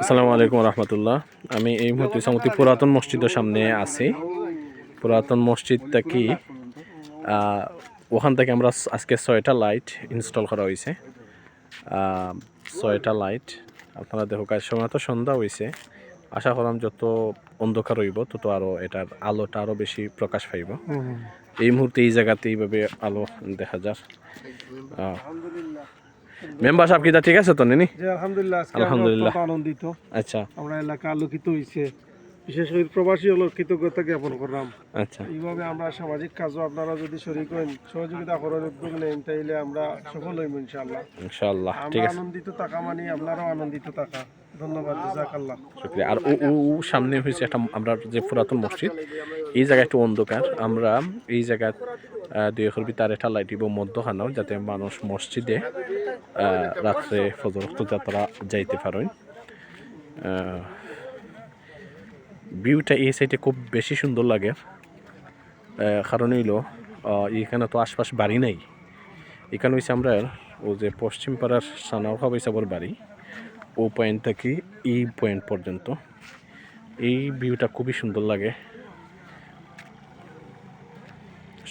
আসসালামু আলাইকুম রহমতুল্লাহ। আমি এই মুহূর্তে সামতি পুরাতন মসজিদের সামনে আছি। পুরাতন মসজিদটা কি ওখান থেকে আমরা আজকে 6টা লাইট ইনস্টল করা হয়েছে। 6টা লাইট আপনারা দেখো, কাজ সময় তো সন্ধ্যা হয়েছে। আশা করলাম যত অন্ধকার হইব তত আরও এটার আলোটা আরও বেশি প্রকাশ পাইব। এই মুহূর্তে এই জায়গাতে এইভাবে আলো দেখা যায়। মেম্বার সাহেব কিটা ঠিক আছে তো নিনি? আলহামদুলিল্লাহ, আলহামদুলিল্লাহ আনন্দিত। আচ্ছা, আমরা এলাকা আলোকিত হয়েছে, বিশেষ করে প্রবাসী হলো কৃতজ্ঞতা জ্ঞাপন করলাম। আচ্ছা, এইভাবে আমরা সামাজিক কাজও আপনারা যদি শরীক হন, সহযোগিতা করার উদ্যোগ নেন, তাইলে আমরা সফল হইব ইনশাআল্লাহ। ইনশাআল্লাহ ঠিক আমরা আছে, আনন্দিত থাকা মানে আপনারাও আনন্দিত থাকা। ধন্যবাদ, জাযাকাল্লাহ। শুকরিয়া। আর ও সামনে হয়েছে একটা আমরা যে পুরাতন মসজিদ, এই জায়গায় একটু অন্ধকার। আমরা এই জায়গায় 2 একর ভিতরে একটা লাইট দিব মধ্যখানেও, যাতে মানুষ মসজিদে রাত্রে ফজর যাত্রা যাইতে পারেন। ভিউটা এই সাইডে খুব বেশি সুন্দর লাগে, কারণ হইল এখানে তো আশপাশ বাড়ি নাই। এখানে হয়েছে আমরা ও যে পশ্চিম পাড়ার সানার খাবাইসাবর বাড়ি, ও পয়েন্ট থেকে এই পয়েন্ট পর্যন্ত এই ভিউটা খুবই সুন্দর লাগে।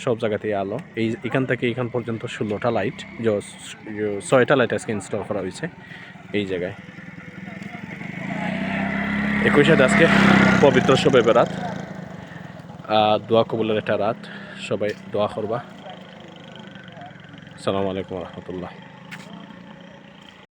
সব জায়গাতেই আলো। এখান থেকে এখান পর্যন্ত 16টা লাইট, 6টা লাইট আজকে ইনস্টল করা হয়েছে এই জায়গায়। 21 আজকে পবিত্র শবে বেরাত, দোয়া কবুলের একটা রাত। সবাই দোয়া করবা। আসসালামু আলাইকুম রহমতুল্লাহ।